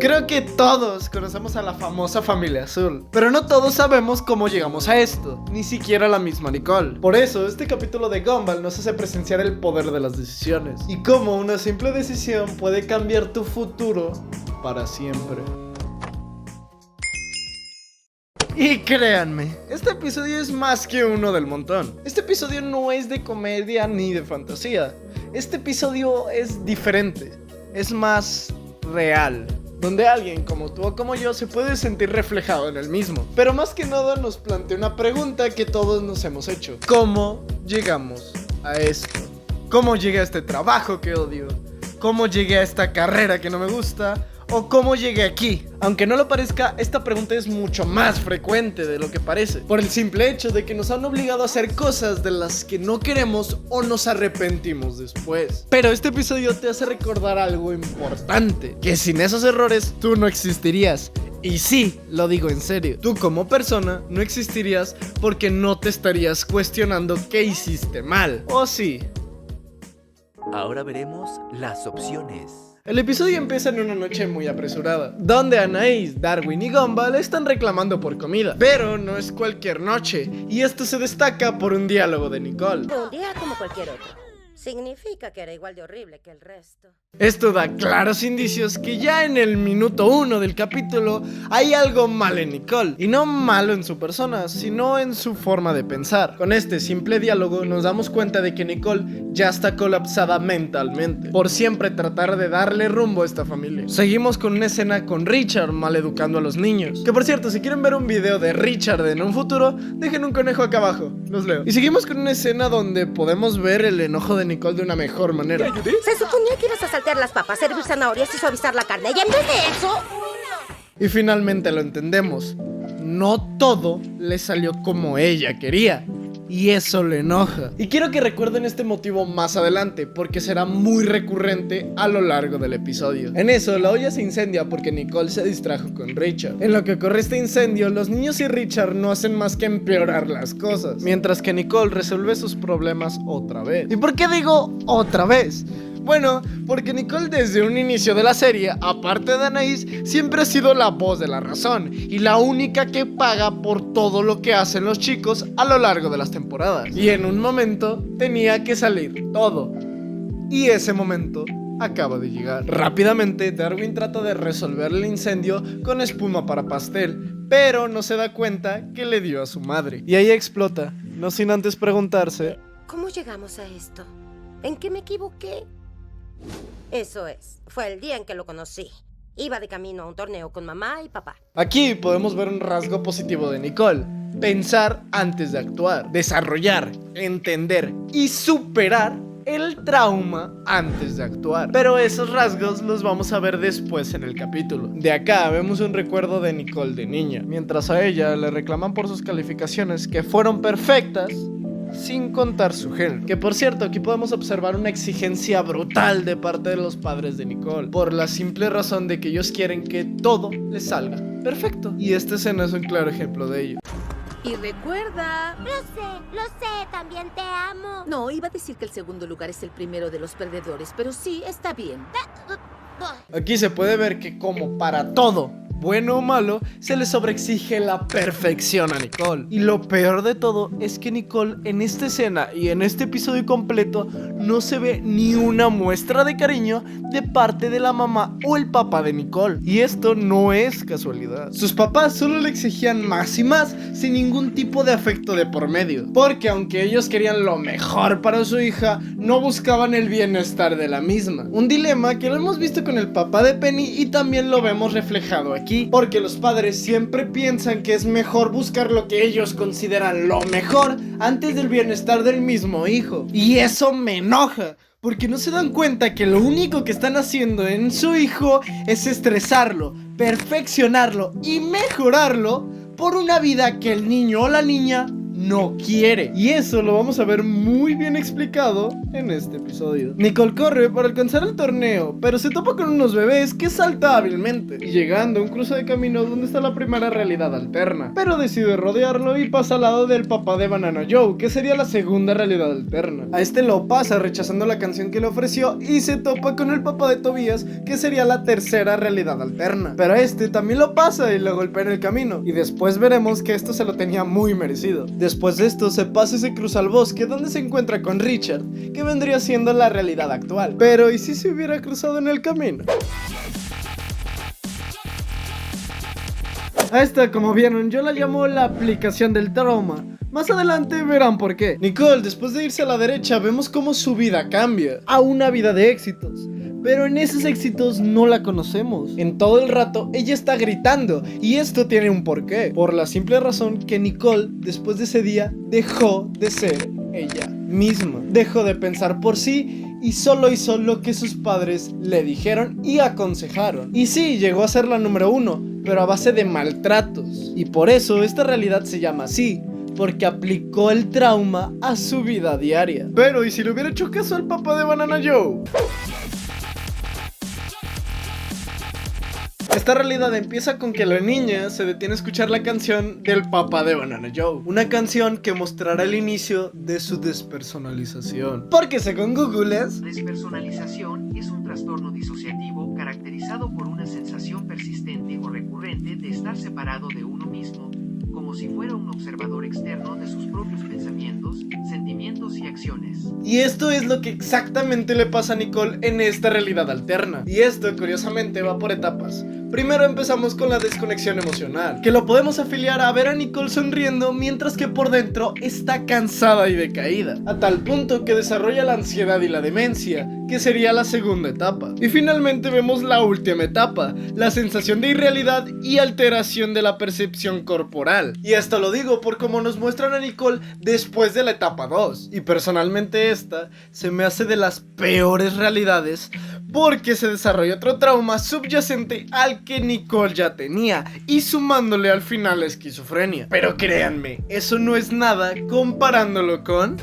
Creo que todos conocemos a la famosa familia azul, pero no todos sabemos cómo llegamos a esto, ni siquiera la misma Nicole. Por eso, este capítulo de Gumball nos hace presenciar el poder de las decisiones y cómo una simple decisión puede cambiar tu futuro para siempre. Y créanme, este episodio es más que uno del montón. Este episodio no es de comedia ni de fantasía. Este episodio es diferente, es más real, donde alguien como tú o como yo se puede sentir reflejado en el mismo. Pero más que nada nos plantea una pregunta que todos nos hemos hecho: ¿cómo llegamos a esto? ¿Cómo llegué a este trabajo que odio? ¿Cómo llegué a esta carrera que no me gusta? ¿O cómo llegué aquí? Aunque no lo parezca, esta pregunta es mucho más frecuente de lo que parece, por el simple hecho de que nos han obligado a hacer cosas de las que no queremos o nos arrepentimos después. Pero este episodio te hace recordar algo importante: que sin esos errores tú no existirías. Y sí, lo digo en serio, tú como persona no existirías porque no te estarías cuestionando qué hiciste mal. ¿O sí? Ahora veremos las opciones. El episodio empieza en una noche muy apresurada, donde Anaïs, Darwin y Gumball están reclamando por comida. Pero no es cualquier noche, y esto se destaca por un diálogo de Nicole. Un día como cualquier otro. Significa que era igual de horrible que el resto. Esto da claros indicios que ya en el minuto 1 del capítulo hay algo mal en Nicole. Y no malo en su persona, sino en su forma de pensar. Con este simple diálogo nos damos cuenta de que Nicole ya está colapsada mentalmente, por siempre tratar de darle rumbo a esta familia. Seguimos con una escena con Richard maleducando a los niños. Que por cierto, si quieren ver un video de Richard en un futuro, dejen un conejo acá abajo, los leo. Y seguimos con una escena donde podemos ver el enojo de Nicole de una mejor manera. Se suponía que ibas a saltear las papas, servir zanahorias y suavizar la carne, y en vez de eso... Y finalmente lo entendemos: no todo le salió como ella quería, y eso le enoja. Y quiero que recuerden este motivo más adelante, porque será muy recurrente a lo largo del episodio. En eso, la olla se incendia porque Nicole se distrajo con Richard. En lo que ocurre este incendio, los niños y Richard no hacen más que empeorar las cosas, mientras que Nicole resuelve sus problemas otra vez. ¿Y por qué digo otra vez? Bueno, porque Nicole desde un inicio de la serie, aparte de Anaïs, siempre ha sido la voz de la razón y la única que paga por todo lo que hacen los chicos a lo largo de las temporadas. Y en un momento tenía que salir todo. Y ese momento acaba de llegar. Rápidamente, Darwin trata de resolver el incendio con espuma para pastel, pero no se da cuenta que le dio a su madre. Y ahí explota, no sin antes preguntarse: ¿cómo llegamos a esto? ¿En qué me equivoqué? Eso es, fue el día en que lo conocí. Iba de camino a un torneo con mamá y papá. Aquí podemos ver un rasgo positivo de Nicole: pensar antes de actuar, desarrollar, entender y superar el trauma antes de actuar. Pero esos rasgos los vamos a ver después en el capítulo. De acá vemos un recuerdo de Nicole de niña, mientras a ella le reclaman por sus calificaciones que fueron perfectas, sin contar su género. Que por cierto, aquí podemos observar una exigencia brutal de parte de los padres de Nicole, por la simple razón de que ellos quieren que todo les salga perfecto. Y esta escena es un claro ejemplo de ello. Y recuerda... Lo sé, también te amo. No, iba a decir que el segundo lugar es el primero de los perdedores, pero sí, está bien. Aquí se puede ver que como para todo, bueno o malo, se le sobreexige la perfección a Nicole. Y lo peor de todo es que Nicole en esta escena y en este episodio completo no se ve ni una muestra de cariño de parte de la mamá o el papá de Nicole. Y esto no es casualidad. Sus papás solo le exigían más y más, sin ningún tipo de afecto de por medio. Porque aunque ellos querían lo mejor para su hija, no buscaban el bienestar de la misma. Un dilema que lo hemos visto con el papá de Penny y también lo vemos reflejado aquí. Porque los padres siempre piensan que es mejor buscar lo que ellos consideran lo mejor antes del bienestar del mismo hijo. Y eso me enoja, porque no se dan cuenta que lo único que están haciendo en su hijo es estresarlo, perfeccionarlo y mejorarlo por una vida que el niño o la niña no quiere. Y eso lo vamos a ver muy bien explicado en este episodio. Nicole corre para alcanzar el torneo, pero se topa con unos bebés que salta hábilmente. Y llegando a un cruce de camino donde está la primera realidad alterna, pero decide rodearlo y pasa al lado del papá de Banana Joe, que sería la segunda realidad alterna. A este lo pasa rechazando la canción que le ofreció y se topa con el papá de Tobias, que sería la tercera realidad alterna. Pero a este también lo pasa y lo golpea en el camino, y después veremos que esto se lo tenía muy merecido. Después de esto se pasa y se cruza al bosque donde se encuentra con Richard, que vendría siendo la realidad actual. Pero ¿y si se hubiera cruzado en el camino? A esta, como vieron, yo la llamo la aplicación del trauma. Más adelante verán por qué. Nicole, después de irse a la derecha, vemos cómo su vida cambia a una vida de éxitos. Pero en esos éxitos no la conocemos. En todo el rato ella está gritando, y esto tiene un porqué. Por la simple razón que Nicole, después de ese día, dejó de ser ella misma. Dejó de pensar por sí y solo hizo lo que sus padres le dijeron y aconsejaron. Y sí, llegó a ser la número 1, pero a base de maltratos. Y por eso esta realidad se llama así, porque aplicó el trauma a su vida diaria. Pero ¿y si le hubiera hecho caso al papá de Banana Joe? Esta realidad empieza con que la niña se detiene a escuchar la canción del papá de Banana Joe, una canción que mostrará el inicio de su despersonalización. Porque según Google es... Despersonalización es un trastorno disociativo caracterizado por una sensación persistente o recurrente de estar separado de uno mismo, como si fuera un observador externo de sus propios pensamientos, sentimientos y acciones. Y esto es lo que exactamente le pasa a Nicole en esta realidad alterna. Y esto, curiosamente, va por etapas. Primero empezamos con la desconexión emocional, que lo podemos afiliar a ver a Nicole sonriendo mientras que por dentro está cansada y decaída, a tal punto que desarrolla la ansiedad y la demencia, que sería la segunda etapa. Y finalmente vemos la última etapa, la sensación de irrealidad y alteración de la percepción corporal. Y esto lo digo por cómo nos muestran a Nicole después de la etapa 2. Y personalmente esta se me hace de las peores realidades, porque se desarrolla otro trauma subyacente al que Nicole ya tenía, y sumándole al final la esquizofrenia. Pero créanme, eso no es nada comparándolo con...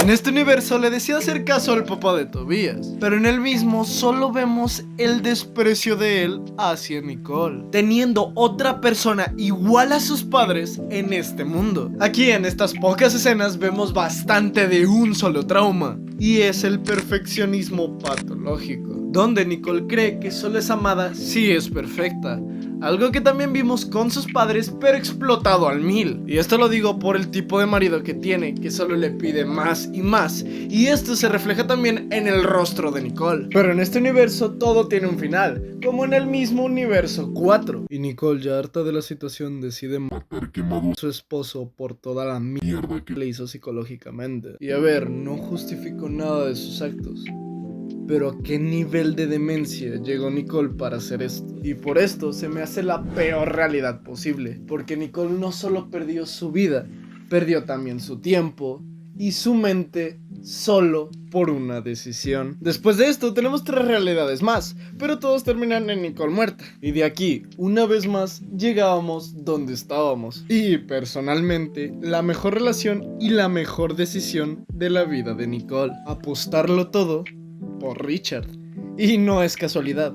En este universo le decía hacer caso al papá de Tobias, pero en el mismo solo vemos el desprecio de él hacia Nicole, teniendo otra persona igual a sus padres en este mundo. Aquí en estas pocas escenas vemos bastante de un solo trauma, y es el perfeccionismo patológico, donde Nicole cree que solo es amada si es perfecta. Algo que también vimos con sus padres, pero explotado al 1000. Y esto lo digo por el tipo de marido que tiene, que solo le pide más y más. Y esto se refleja también en el rostro de Nicole. Pero en este universo todo tiene un final, como en el mismo universo 4. Y Nicole, ya harta de la situación, decide matar a su esposo por toda la mierda que le hizo psicológicamente. Y a ver, no justifico nada de sus actos, pero ¿a qué nivel de demencia llegó Nicole para hacer esto? Y por esto se me hace la peor realidad posible, porque Nicole no solo perdió su vida, perdió también su tiempo y su mente solo por una decisión. Después de esto tenemos 3 realidades más, pero todos terminan en Nicole muerta. Y de aquí, una vez más, llegábamos donde estábamos. Y personalmente, la mejor relación y la mejor decisión de la vida de Nicole: apostarlo todo por Richard. Y no es casualidad,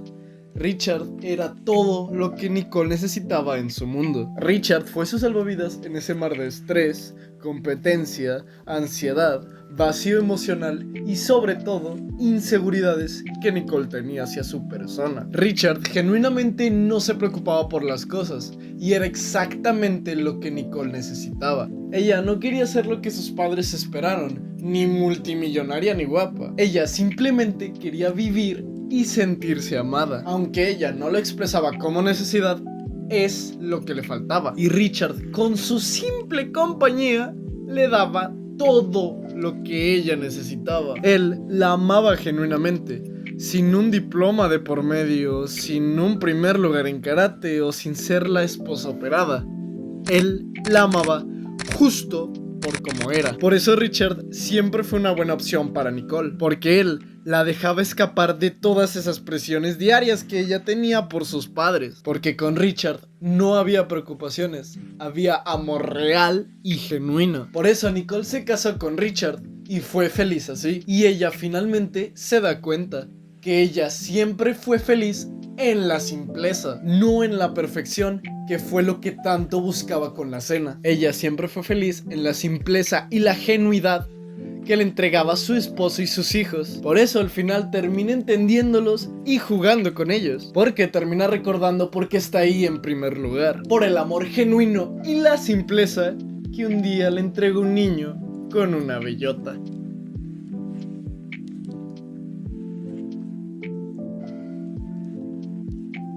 Richard era todo lo que Nicole necesitaba en su mundo. Richard fue su salvavidas en ese mar de estrés, competencia, ansiedad, vacío emocional y sobre todo inseguridades que Nicole tenía hacia su persona. Richard genuinamente no se preocupaba por las cosas y era exactamente lo que Nicole necesitaba. Ella no quería ser lo que sus padres esperaron, ni multimillonaria ni guapa. Ella simplemente quería vivir y sentirse amada. Aunque ella no lo expresaba como necesidad, es lo que le faltaba. Y Richard, con su simple compañía, le daba todo lo que ella necesitaba. Él la amaba genuinamente, sin un diploma de por medio, sin un primer lugar en karate o sin ser la esposa operada. Él la amaba justo por como era. Por eso Richard siempre fue una buena opción para Nicole, porque él la dejaba escapar de todas esas presiones diarias que ella tenía por sus padres. Porque con Richard no había preocupaciones, había amor real y genuino. Por eso Nicole se casó con Richard y fue feliz así. Y ella finalmente se da cuenta que ella siempre fue feliz en la simpleza, no en la perfección, que fue lo que tanto buscaba con la cena. Ella siempre fue feliz en la simpleza y la genuidad que le entregaba a su esposo y sus hijos. Por eso al final termina entendiéndolos y jugando con ellos, porque termina recordando por qué está ahí en primer lugar, por el amor genuino y la simpleza que un día le entregó un niño con una bellota.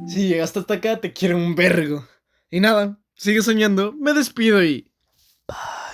Si llegaste hasta acá, te quiero un vergo. Y nada, sigue soñando, me despido y... bye.